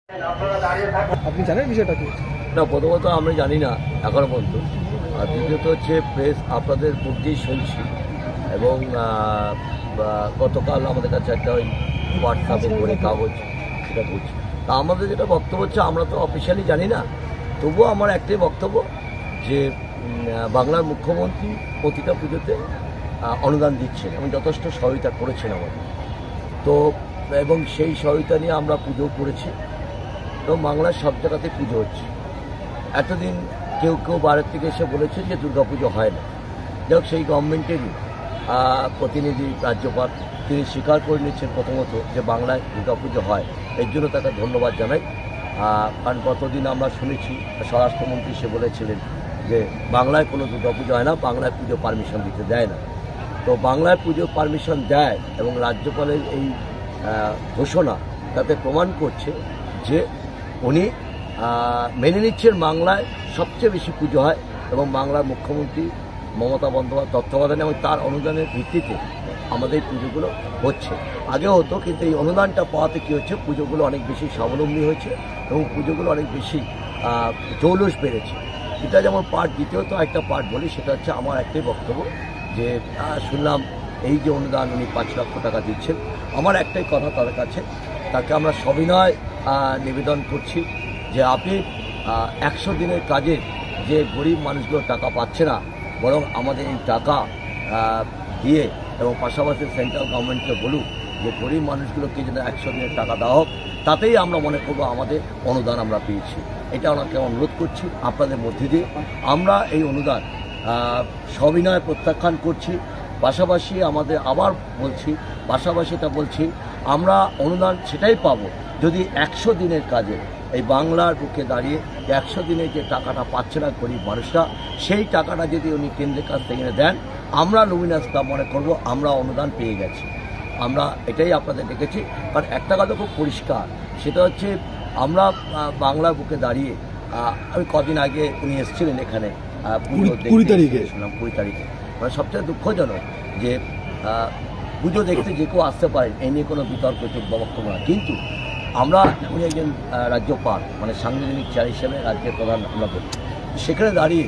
আপনি জানেন বিষয়টা কি? না, প্রথমত আমি জানি না এখনো পর্যন্ত। আর দ্বিতীয়ত হচ্ছে প্রেস আপনাদের মুখেই শুনছি এবং গতকাল আমাদের কাছে একটা ওই হোয়াটসঅ্যাপে করে কাগজ সেটা বুঝছি। তা আমাদের যেটা বক্তব্য হচ্ছে, আমরা তো অফিসিয়ালি জানি না, তবুও আমার একটাই বক্তব্য যে বাংলার মুখ্যমন্ত্রী প্রতিটা পুজোতে অনুদান দিচ্ছেন এবং যথেষ্ট সহায়তা করেছেন আমাদের। তো এবং সেই সহায়তা নিয়ে আমরা পুজো করেছি এবং বাংলার সব জায়গাতে পুজো হচ্ছে। এতদিন কেউ কেউ বাইরের থেকে এসে বলেছে যে দুর্গাপুজো হয় না। যাই সেই গভর্নমেন্টেরই প্রতিনিধি রাজ্যপাল তিনি স্বীকার করে নিচ্ছেন প্রথমত যে বাংলায় দুর্গাপুজো হয়। এর জন্য তাকে ধন্যবাদ জানাই। কারণ গতদিন আমরা শুনেছি স্বরাষ্ট্রমন্ত্রী সে বলেছিলেন যে বাংলায় কোনো দুর্গাপুজো হয় না, বাংলায় পুজো পারমিশন দিতে দেয় না। তো বাংলায় পুজো পারমিশন দেয় এবং রাজ্যপালের এই ঘোষণা তাতে প্রমাণ করছে যে উনি মেনে নিচ্ছেন বাংলায় সবচেয়ে বেশি পুজো হয় এবং বাংলার মুখ্যমন্ত্রী মমতা বন্দ্যোপাধ্যায় তত্ত্বাবধানে এবং তার অনুদানের ভিত্তিতে আমাদের পুজোগুলো হচ্ছে। আগেও হতো, কিন্তু এই অনুদানটা পাওয়াতে কী হচ্ছে, পুজোগুলো অনেক বেশি স্বাবলম্বী হয়েছে এবং পুজোগুলো অনেক বেশি জৌলুস বেড়েছে। এটা যেমন পার্ট। দ্বিতীয়ত একটা পার্ট বলি, সেটা হচ্ছে আমার একটাই বক্তব্য যে শুনলাম এই যে অনুদান উনি 5 লক্ষ টাকা দিচ্ছেন, আমার একটাই কথা তাদের কাছে, তাকে আমরা সবিনয় নিবেদন করছি যে আপনি 100 দিনের কাজে যে গরিব মানুষগুলো টাকা পাচ্ছে না, বরং আমাদের এই টাকা দিয়ে এবং পাশাপাশি সেন্ট্রাল গভর্নমেন্টকে বলুক যে গরিব মানুষগুলোকে যদি 100 দিনের টাকা দেওয়া হোক, তাতেই আমরা মনে করবো আমাদের অনুদান আমরা পেয়েছি। এটা ওনাকে অনুরোধ করছি আপনাদের মধ্যে দিয়ে। আমরা এই অনুদান সবিনয় প্রত্যাখ্যান করছি। পাশাপাশি আমাদের আবার বলছি, পাশাপাশি এটা বলছি, আমরা অনুদান সেটাই পাবো যদি 100 দিনের কাজে এই বাংলার বুকে দাঁড়িয়ে 100 দিনে যে টাকাটা পাচ্ছে না গরিব মানুষরা, সেই টাকাটা যদি উনি কেন্দ্রের কাছ থেকে দেন, আমরা লুমিনাস ক্লাব মনে করবো আমরা অনুদান পেয়ে গেছি। আমরা এটাই আপনাদের দেখেছি। কারণ একটা কথা খুব পরিষ্কার, সেটা হচ্ছে আমরা বাংলার বুকে দাঁড়িয়ে আমি কদিন আগে উনি এসেছিলেন এখানে 20 তারিখে, মানে সবচেয়ে দুঃখজনক যে পুজো দেখতে যে কেউ আসতে পারেন, এই নিয়ে কোনো বিতর্ক বক্তব্য না। কিন্তু আমরা উনি একজন রাজ্যপাল, মানে সাংবিধানিক চেয়ার হিসেবে রাজ্যের প্রধান আমরা বলি, সেখানে দাঁড়িয়ে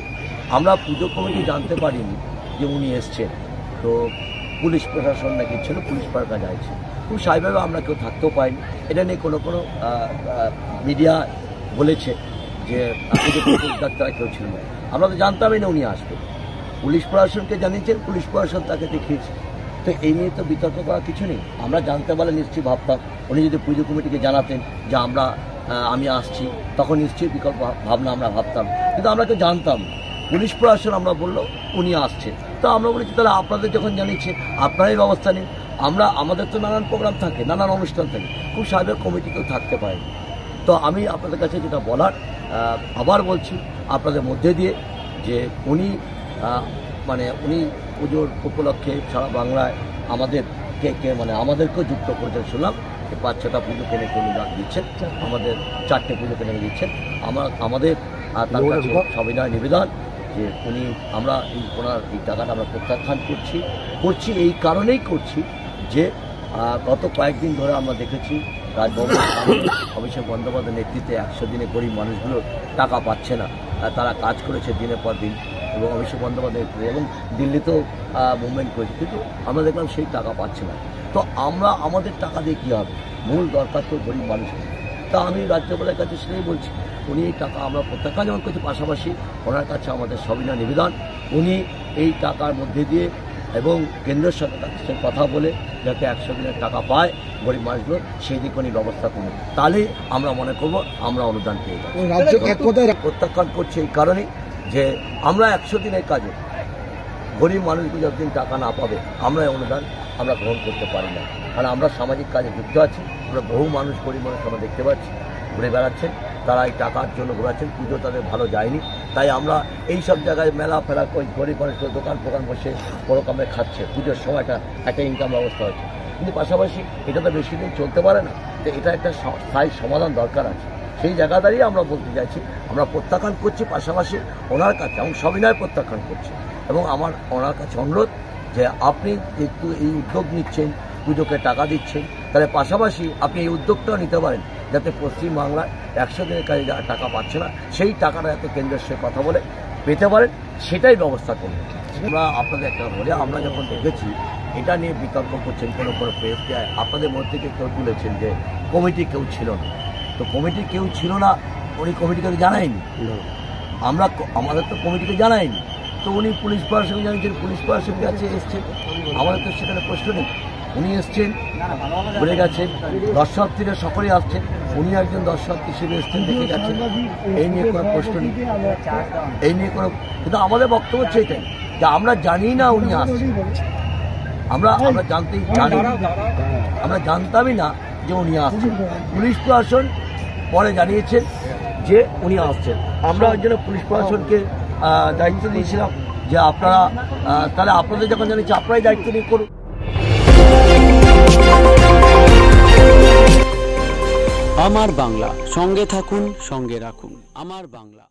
আমরা পুজো কমিটি জানতে পারিনি যে উনি এসছেন। তো পুলিশ প্রশাসন নাকি ছিল, পুলিশ পার্কা যাইছে, খুব স্বাভাবিকভাবে আমরা কেউ থাকতেও পাইনি। এটা নিয়ে কোনো মিডিয়া বলেছে যে ডাক্তার কেউ ছিল না, আমরা তো জানতামই না উনি আসবেন। পুলিশ প্রশাসনকে জানিয়েছেন, পুলিশ প্রশাসন তাকে দেখিয়েছে। তো এই নিয়ে তো বিতর্ক করার কিছু নেই। আমরা জানতে পারলে নিশ্চয়ই ভাবতাম, উনি যদি পুজো কমিটিকে জানাতেন যে আমি আসছি, তখন নিশ্চয়ই বিকল্প ভাবনা আমরা ভাবতাম, কিন্তু আমরা তো জানতাম। পুলিশ প্রশাসন আমরা বললো উনি আসছে, তো আমরা বলেছি তাহলে আপনাদের যখন জানিয়েছে আপনারাই ব্যবস্থা নিন। আমাদের তো নানান প্রোগ্রাম থাকে, নানান অনুষ্ঠান থাকে, খুব স্বাভাবিক কমিটিতেও থাকতে পারে। তো আমি আপনাদের কাছে যেটা বলার আবার বলছি আপনাদের মধ্যে দিয়ে যে উনি পুজোর উপলক্ষে সারা বাংলায় আমাদেরকেও যুক্ত করেছেন। শুনলাম 5-6টা পুজো কিনে দিচ্ছেন, আমাদের 4টে পুজো কিনে দিচ্ছেন। আমাদের তার কাছে সবিনয় নিবেদন যে আমরা ওনার এই টাকাটা আমরা প্রত্যাখ্যান করছি এই কারণেই করছি যে গত কয়েকদিন ধরে আমরা দেখেছি রাজভবনের সামনে অভিষেক বন্দ্যোপাধ্যায়ের নেতৃত্বে 100 দিনে গরিব মানুষগুলো টাকা পাচ্ছে না। তারা কাজ করেছে দিনের পর দিন এবং অভিষেক বন্দ্যোপাধ্যায় এবং দিল্লিতেও মুভমেন্ট করেছে, কিন্তু আমরা দেখলাম সেই টাকা পাচ্ছে না। তো আমাদের টাকা দিয়ে কী হবে? মূল দরকার তো গরিব মানুষের। তা আমি রাজ্যপালের কাছে সেটাই বলছি, উনি এই টাকা আমরা প্রত্যাখ্যান যেমন করছি, পাশাপাশি ওনার কাছে আমাদের সবিনয় নিবেদন, উনি এই টাকার মধ্যে দিয়ে এবং কেন্দ্রের সাথে কথা বলে যাতে 100 দিনের টাকা পায় গরিব মানুষগুলো, সেই দিকে উনি ব্যবস্থা করুন। তাহলে আমরা মনে করব আমরা অনুদান পেয়ে যাবো। প্রত্যাখ্যান করছে এই কারণেই যে আমরা 100 দিনের কাজে গরিব মানুষগুলো যতদিন টাকা না পাবে আমরা অনুদান আমরা গ্রহণ করতে পারি না। কারণ আমরা সামাজিক কাজে যুক্ত আছি, আমরা বহু মানুষ গরিব মানুষ আমরা দেখতে পাচ্ছি ঘুরে বেড়াচ্ছেন, তারা এই টাকার জন্য ঘোরাচ্ছেন, পুজো তাদের ভালো যায়নি। তাই আমরা এই সব জায়গায় মেলা ফেলা করে গরিব মানুষগুলো দোকান বসে বড় কামে খাচ্ছে, পুজোর সময়টা একটা ইনকাম ব্যবস্থা হচ্ছে। কিন্তু পাশাপাশি এটা তো বেশি দিন চলতে পারে না, তো এটা একটা স্থায়ী সমাধান দরকার আছে। সেই জায়গা দাঁড়িয়ে আমরা বলতে চাইছি আমরা প্রত্যাখ্যান করছি, পাশাপাশি ওনার কাছে এবং সবিনয় প্রত্যাখ্যান করছি এবং আমার ওনার কাছে অনুরোধ যে আপনি একটু এই উদ্যোগ নিচ্ছেন, পুজোকে টাকা দিচ্ছেন, তাহলে পাশাপাশি আপনি এই উদ্যোগটাও নিতে পারেন যাতে পশ্চিমবাংলায় 100 দিনের কাজে যারা টাকা পাচ্ছে না সেই টাকাটা যাতে কেন্দ্রের সঙ্গে কথা বলে পেতে পারেন সেটাই ব্যবস্থা করবে। আমরা আপনাদের একটা বলি, আমরা যখন দেখেছি এটা নিয়ে বিতর্ক করছেন কোনো প্রেসকে, আপনাদের মধ্যে থেকে কেউ তুলেছেন যে কমিটি কেউ ছিল না, তো কমিটি কেউ ছিল না, উনি কমিটিকে জানায়নি, আমাদের তো কমিটিকে জানায়নি, তো উনি পুলিশ প্রশাসনকে জানিয়েছেন, পুলিশ প্রশাসনকে কাছে এসছেন, আমাদের তো সেখানে প্রশ্ন নেই, উনি এসছেন বলে গেছেন, দর্শনার্থীরা সকলেই আসছেন, উনি একজন দর্শনার্থী হিসেবে এসছেন, দেখে গেছেন, এই নিয়ে কোনো প্রশ্ন নেই, এই নিয়ে কোনো, কিন্তু আমাদের বক্তব্য হচ্ছে এটাই যে আমরা জানি না উনি আসছেন, আমরা জানতামই না যে উনি আসছেন, পুলিশ প্রশাসন পরে জানিয়েছেন যে উনি আসছেন। আমরা ওই জন্য পুলিশ প্রশাসনকে দায়িত্ব দিয়েছিলাম যে আপনারা তাহলে আপনাদের যখন জানিয়েছে আপনারাই দায়িত্ব নিয়ে করুন। আমার বাংলা, সঙ্গে থাকুন, সঙ্গে রাখুন। আমার বাংলা।